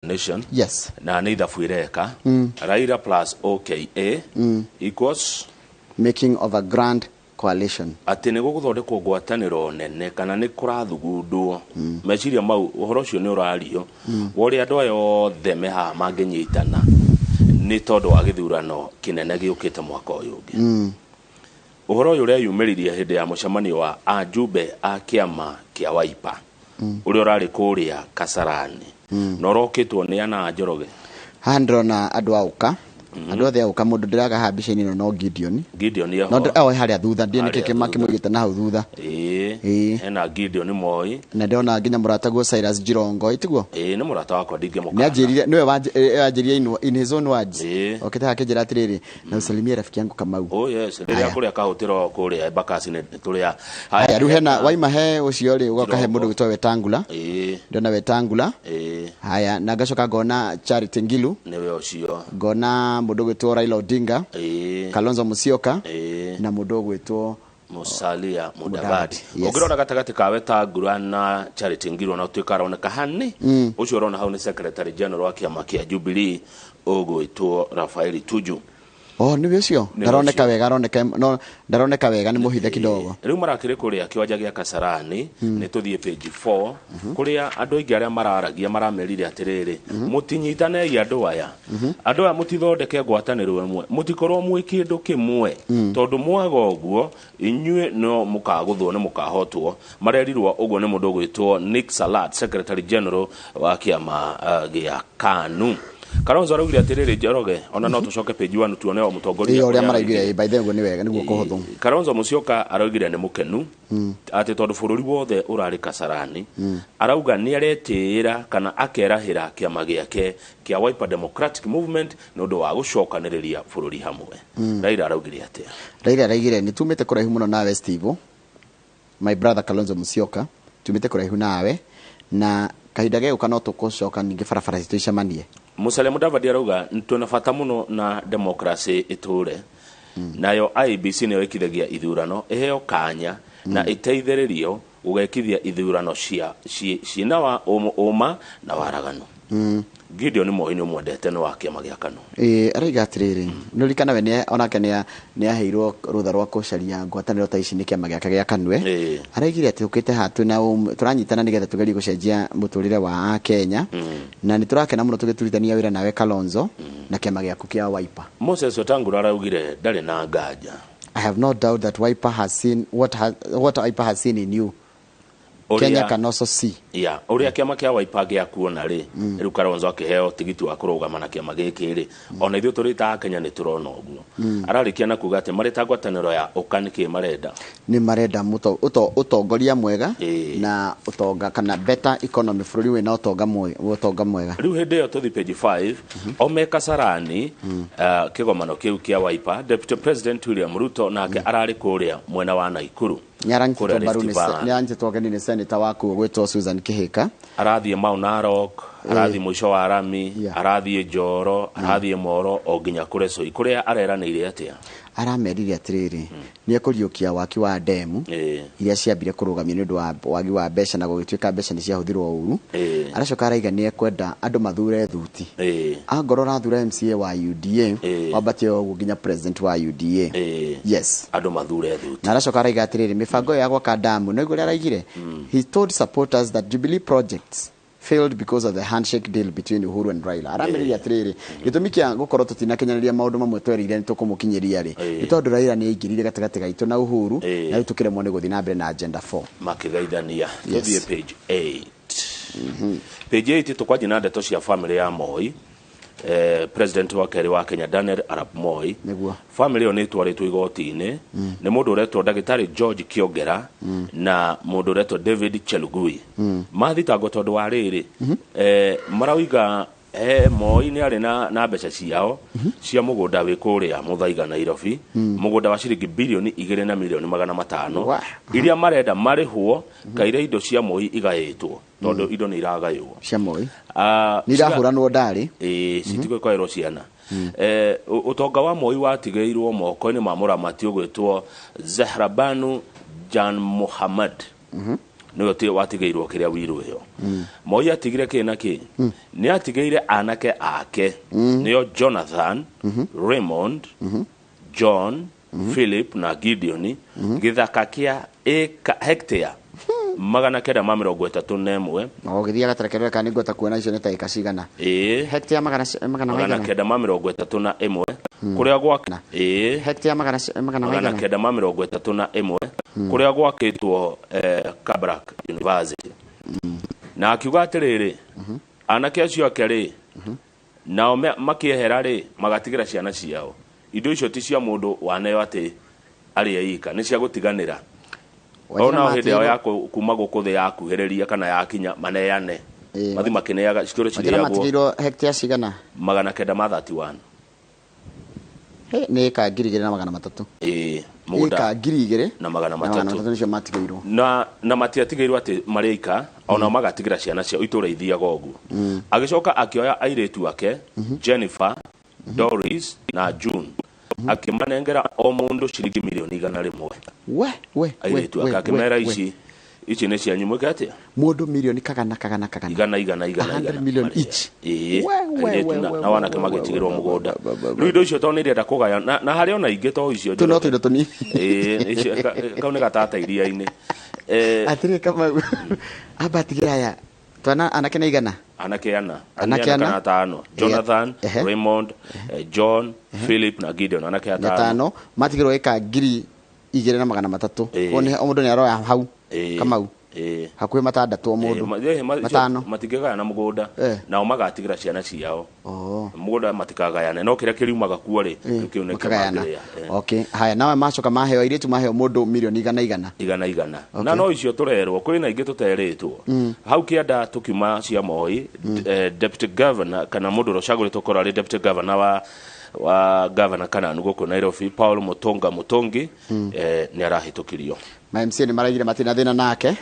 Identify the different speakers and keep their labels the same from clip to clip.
Speaker 1: nation.
Speaker 2: Yes.
Speaker 1: Na nĩ ithabu ireka. Raila+OKA equals
Speaker 2: making of a grand coalition.
Speaker 1: Ati nĩ gũgũthondekwo ngwatanĩro nene kana nĩ kũrathugundwo meciria mau ũhoro ũcio nĩ ũrario ũrĩa andũ aya othe mehaha mangĩnyitana nĩ tondũ wa gĩthurano kĩnene gĩũkĩte mwaka ũyũ ũngĩ. Ũhoro ũyũ ũreyumĩririe hĩndĩ ya mũcemanio wa ajumbe a kĩama kĩa Wiper ũrĩa ũrarĩ kũrĩa Kasarani na ũrokĩtwo nĩ ana Njoroge.
Speaker 2: Haha ndĩrona andũ a UKA. Andũ othe a UKA, mũndũ ndĩraga haha mbica-inĩ ĩno no Gideon.
Speaker 1: Gideon yaho.
Speaker 2: No harĩa thutha ndiĩ nĩkĩ makĩmũigĩte na hau thutha.
Speaker 1: Hena Gideon Moi.
Speaker 2: Na ndĩrona nginya mũrataguo Cyrus Jirongo itiguo.
Speaker 1: Nĩ mũrata wakwa ndingĩmũkana.
Speaker 2: Nĩanjĩrire niwe wanjĩrire in his own words. Okĩte hakĩnjĩra atĩrĩrĩ na usalimie rafiki yangu Kamau.
Speaker 1: Oh yes, rĩrĩa kũrĩa kahũtĩro kũrĩa Embakasi tũrĩa.
Speaker 2: Haya rĩu hena waima he ũcio rĩ ũgoka he mũndũ gwĩtwo Wetangula. Ndona Wetangula. Haya na ngacoka ngona Charity Ngilu. Nĩwe ũcio. Ngona mũndũ gwĩtwo Raila Odinga, Kalonzo Musyoka na mũndũ gwĩtwo
Speaker 1: Musalia Mudavadi. Ũngĩrora gatagatĩ ka Wetangula na Charity Ngilu na ũtuĩka aroneka hani ũcio ũrona hau nĩ Secretary General wa kĩama kĩa Jubilee ũgwĩtwo Rafael Tuju.
Speaker 2: Nĩwe ũcio ndaroneka wega nĩ mũhithe kidogo.
Speaker 1: Rĩu marakĩrĩ kũrĩa kĩwanja gĩa Kasarani nĩ tũthiĩ page 4 kũrĩa andũ aingĩ arĩa mararagia maramerire atĩrĩrĩ mũtinyitanei andũ aya mũtithondeke ngwatanĩro ĩmwe mũtikorwo mwĩ kĩndũ kĩmwe tondũ mwaga ũguo inyuĩ no mũkagũthwo nĩ mũkahotwo. Marerirwo ũguo nĩ mũndũ gwĩtwo Nick Salat, Secretary General wa kĩama gĩa KANU. Kalonzo araugire atĩrĩrĩ Njoroge ona no tũcoke page 1 tuone o mũtongoria
Speaker 2: ũrĩa maraigire by the way nĩ wega nĩguo kũhũthũ.
Speaker 1: Kalonzo Musyoka araugire nĩ mũkenu atĩ tondũ bũrũri wothe ũrarĩ Kasarani arauga nĩ aretĩĩra kana akerahĩra kĩama gĩake kĩa Wiper Democratic Movement nĩ ũndũ wa gũcokanĩrĩria bũrũri hamwe. Raila araugire atĩa?
Speaker 2: Raila araugire nĩ tumĩte kũraihu mũno nawe Steve, my brother Kalonzo Musyoka, tumĩte kũraihu nawe na kahinda gĩũka no tũkũcoka ningĩ barabara citũ icemanie. Musalia
Speaker 1: Mudavadi arauga tuna bata muno na democracy iture nayo IBC nĩyo ĩkithagia ithurano iheo kanya na iteithĩrĩrio gũgekithia ithurano ciina wa ũma na waraganu. Gideon Moi nĩ mwendete no wa kĩama gĩa KANU.
Speaker 2: Araiga atĩrĩrĩ nĩrikana we onake nĩ aheirwo rutha rwa kũcaria ngwatanĩro ta ici nĩ kĩama gĩake gĩa KANU. Araigire atĩ ũkĩte hatu na tũranyitana nĩgetha tũgerie gũcenjia mũtũrĩre wa Kenya na nĩ tũrakena mũno tũgĩturithania wĩra nawe Kalonzo na kĩama gĩaku kĩa Wiper.
Speaker 1: Moses Wetangula araugire ndarĩ na nganja.
Speaker 2: I have no doubt that Wiper has seen what Wiper has seen in you. Kenya can also see.
Speaker 1: Uria kĩama kĩa Wiper gĩakuona rĩ rĩu Kalonzo akĩheo tigiti wa kũrũgama na kĩama gĩkĩ rĩ ona ithuĩ tũrĩ Kenya nĩ tũrona ũguo. Ararĩkia na kuga atĩ marĩ ta ngwatanĩro ya UKA nĩkĩ marenda?
Speaker 2: Nĩ marenda ũtongoria mwega na ũtonga kana better economy bũrũri wĩna ũtonga mwega.
Speaker 1: Rĩu hĩndĩ ĩyo tũthi page 5 ome Kasarani kĩgomano kĩu kĩa Wiper, Deputy President William Ruto nake ararĩ kũrĩa mwena wa Naikuru.
Speaker 2: Nĩaranyitĩtwo geni nĩ senator waku gwĩtwo Susan Kihika.
Speaker 1: Arathiĩ Mount Narok, arathiĩ mũico wa Rami, arathiĩ Njoro, arathiĩ Moro o nginya kũrĩa kũrĩa areranĩire atĩa?
Speaker 2: Aramerire atĩrĩrĩ nĩ ekũriũkia waki wa ndemu iria ciambire kũrũgamio nĩ ũndũ wa wagi wa mbeca na gũgĩtuĩka mbeca nĩ ciahũthirwo ũru. Aracoka araiga nĩ ekwenda andũ mathure thuti. Angorwo arathura MCA wa UDA wambatie ũguo nginya president wa UDA. Yes,
Speaker 1: andũ mathure thuti.
Speaker 2: Na aracoka araiga atĩrĩrĩ mĩbango ya gwaka damu no igũrĩa araigire he told supporters that Jubilee projects failed because of the handshake deal between Uhuru and Raila. Aramerire atĩrĩrĩ gĩtũmi kĩa gũkorwo tũtinakinyanĩria maũndũ mamwe twerĩire nĩ tũkũmũkinyeria rĩ nĩ tondũ Raila nĩ aingĩrire gatagatĩ gaitũ na Uhuru na rĩu tũkĩremwo nĩ gũthiĩ na mbere na agenda 4 makĩgeithania.
Speaker 1: Tũthiĩ page 8. Page 8 tũkwanjia na ndeto cia family ya Moi. President wa kerĩ wa Kenya Daniel Arap Moi family ĩyo nĩ twarĩtwo igoti-inĩ nĩ mũndũ ũretwo ndagĩtarĩ George Kiongera na mũndũ ũretwo David Chelugui. Mathitangwo tondũ wa rĩrĩ marauga Moi nĩ arĩ na mbeca ciao cia mũgũnda wĩ kũrĩa Muthaiga Nairobi, mũgũnda wa ciringi bilioni 2 na milioni 500 iria marenda marĩhwo kaire indo cia Moi igaĩtwo tondũ indo nĩ iragaywo
Speaker 2: cia Moi nĩ irahũranwo ndarĩ
Speaker 1: citigwĩkwaĩrwo ciana. Ũtonga wa Moi watigĩirwo moko-inĩ ma mũramati ũgwĩtwo Zahrabanu Jan Muhammad niwe ti watigeirwo kiria wiru yo Moi atigire kina ki ni atigeire anake ake niyo Jonathan Raymond John Philip na Gideon githaka kia hectare magana kenda ma 31
Speaker 2: ogithia gatarekerwe kana ngota kuona icio nĩ ta ikacigana hectare magana
Speaker 1: kenda ma 31 kuria gwakana
Speaker 2: hectare magana
Speaker 1: kenda ma 31 kuria gwakitwo Kabarak University na akiuga atiriri anake acio akeri nao makiehera ri magatigira ciana ciao indo icio ti cia mundu waneyo ati ari eika ni cia gutiganira ona hinde ya kuma gukuthi yakuhereria kana yakinya maneane mathi makineaga cikiro cireagwo
Speaker 2: matigiro hectare cigana
Speaker 1: magana kenda ma 31
Speaker 2: ni ka ngiri na magana matatu
Speaker 1: mugunda
Speaker 2: ka ngiri
Speaker 1: na magana matatu
Speaker 2: nicio matigeirwo
Speaker 1: na matiatigeirwo ati mareika ona magatigira ciana cia itura ithiaga ugu agicoka akioya airetu ake Jennifer Doris na June akimanengera o mundu shilingi milioni 100
Speaker 2: we
Speaker 1: airetu akakemera ici ne cia nyumwe kati
Speaker 2: mundu milioni kagana
Speaker 1: igana
Speaker 2: million each
Speaker 1: na wana kama gitigirwo mugunda riu icio to ni ndenda kugaya na hari ona ingi to icio
Speaker 2: tuno tuni
Speaker 1: icio kaune gatata iria-ini
Speaker 2: atire kama abatigira ya twana anake na igana
Speaker 1: anake ana tano Jonathan Raymond John Philip na Gideon anake atano
Speaker 2: matigirwo eka ngiri 2,300 wone o mundu ni aroya hau Kamau hakuhe matandatu o mundu matano
Speaker 1: matigega na mugunda nao magatigira ciana ciao mugunda matikagayane no kiria kiriumaga kuori
Speaker 2: kionekana okay haya nawe macoka maheo iritu maheo mundu milioni igana
Speaker 1: na no icio turerwo kuri na ingi tuteretwo hau kianda tukiuma cia Moi deputy governor kana mundu rocaguritwo korari deputy governor wa governor kana nugo Nairobi Paul Mutongi ni arahitukirio
Speaker 2: ma MC ni maraigire matina thina nake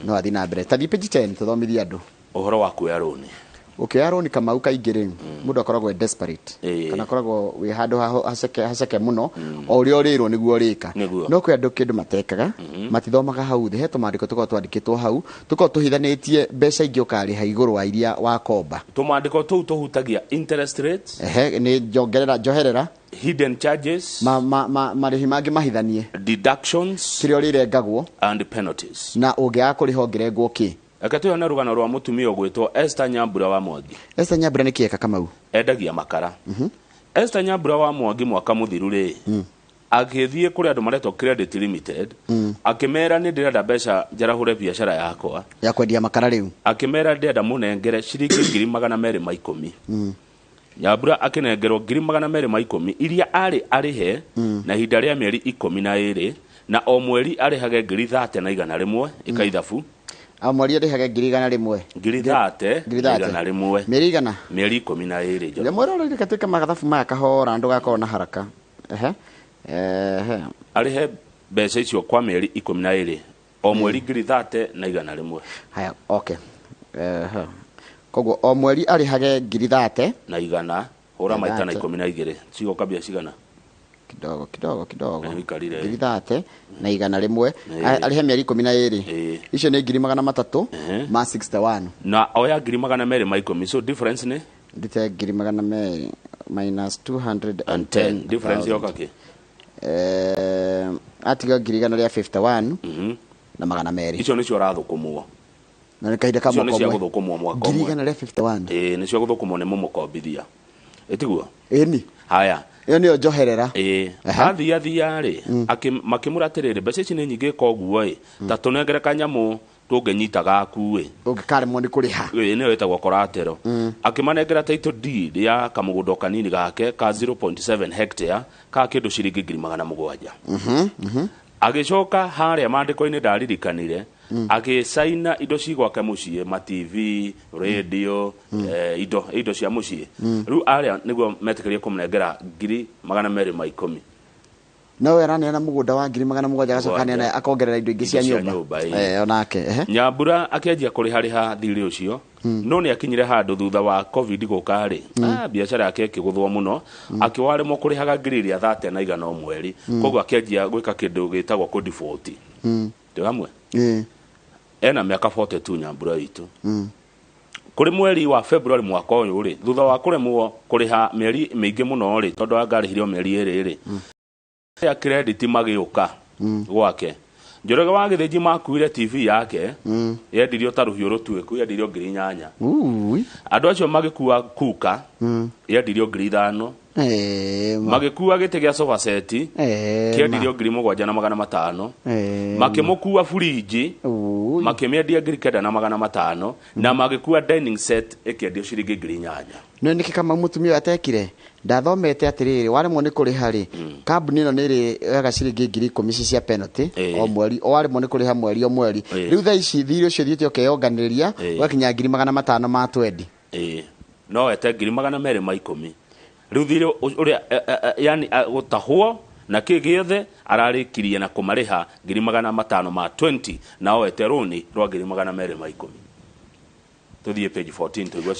Speaker 2: no athina mbere tathi page 10 tuthomithia andu
Speaker 1: uhoro wa kuyaroni
Speaker 2: ukiyaroni kama ukaigire mundu akoragwo desperate kana akoragwo wi handu haceke muno o uri orirwo niguo rika no kwi andu kindu matekaga matithomaga hau thi heto mandiko tuko twandikitwo hau tuko tuhithanitie mbeca ingi ukari ha iguru wa iria wa komba
Speaker 1: tumandiko tu tuhutagia interest rates
Speaker 2: ni joherera
Speaker 1: hidden charges
Speaker 2: marihi mangi mahithanie
Speaker 1: deductions
Speaker 2: kirio rirengagwo
Speaker 1: and penalties
Speaker 2: na ungiaga kuriho ngirengwo ki
Speaker 1: akatuya na rugano rwa mutumia gwitwo Esther Nyambura wa Mwangi
Speaker 2: ni kieka Kamau
Speaker 1: endagia makara Esther Nyambura wa Mwangi mwaka muthiru ri agithie kuri andu maretwo Credit Limited akimera ni ndirenda mbeca njarahure biashara yakwa
Speaker 2: ya kwendia makara riu
Speaker 1: akimera ndenda munengere ciringi 210 Nyambura akinengerwo 210 iria arihe na hinda ria mieri 12 na o mweri arihage 30 ikaithabu
Speaker 2: amwari arihage 100
Speaker 1: 100
Speaker 2: mieri igana
Speaker 1: mieri 12
Speaker 2: ndio mwero ri katika magathabu maya kahora ndo gakoro na haraka
Speaker 1: arihe mbeca icio kwa mieri 12 o mweri 30 na 100
Speaker 2: haya okay koguo o mweri arihage 30
Speaker 1: na 100 hora maita na 12 cigo kabia cigana
Speaker 2: kidogo 30 na 100 arihe mieri 12 icio ni 300 ma 61
Speaker 1: na oya 210 so difference ni
Speaker 2: ndite 200 minus 210
Speaker 1: difference yoka ki
Speaker 2: atiga 51 na 200
Speaker 1: icio nicio rathukumwo
Speaker 2: na nikaida kama
Speaker 1: kwa cia guthukumwo mwaka umwe
Speaker 2: 51
Speaker 1: nicio guthukumwo ni mumukombithia etiguo
Speaker 2: ni
Speaker 1: haya
Speaker 2: iyo niyo njoherera
Speaker 1: athia ri makimuratirire mbeca ici ni nyingi koguo ta tunengere kanyamu tungenyitaga akuwe
Speaker 2: ungikare mo ni kuriha
Speaker 1: ni wetagwo koratero akimanengera title deed ya kamugunda kanini gake ka 0.7 hectare ka kindu ciringi 700 agicoka haria mandiko-ini ndaririkanire agisaina indo cigwake mucie ma TV radio indo cia mucie riu aria niguo metikerie kumunengera 210
Speaker 2: no erane na mugunda wa 700 gacoka na akongerera indo ingi cia nyumba onake
Speaker 1: Nyambura akianjia kurihariha thiri ucio no ni akinyire handu thutha wa covid gukari biashara yake ikiguthwo muno akiwaremwo kurihaga ngiri 30 na 100 mweri koguo akianjia gwika kindu gitagwo ku default ndio hamwe ena miaka 42 Nyambura itu kuri mweri wa February mwaka uyu ri thutha wa kuremwo kuriha mieri mingi muno ri tondu angarihirio mieri iri ya credit magiuka gwake Njoroge wa Githiji makuire TV yake yendirio taruhio rutueku yendirio ngiri 8 andu acio magikuwa kuka yendirio ngiri 5 magikuwa gite gya sofa set kiendirio ngiri 7,500 makimukuwa furiji makimeendia ngiri 9,500 na magikuwa dining set ikiendio ciringi ngiri 8
Speaker 2: no niki kama mutumia atekire ndathomete atiriri waremwo ni kuri hari kambuni ino niri wega ciringi ngiri 10 cia penalty o mweri o waremwo ni kuri ha mweri o mweri riu tha ici thiri ucio thiite okeyonganiria wakinya ngiri 500 ma 20
Speaker 1: no ete ngiri 210 riu thiri uria yani utahwo na kigiothe ararikirie na kumariha ngiri 500 ma 20 na o ete roni rwa ngiri 210 tuthie page 14 tuigwa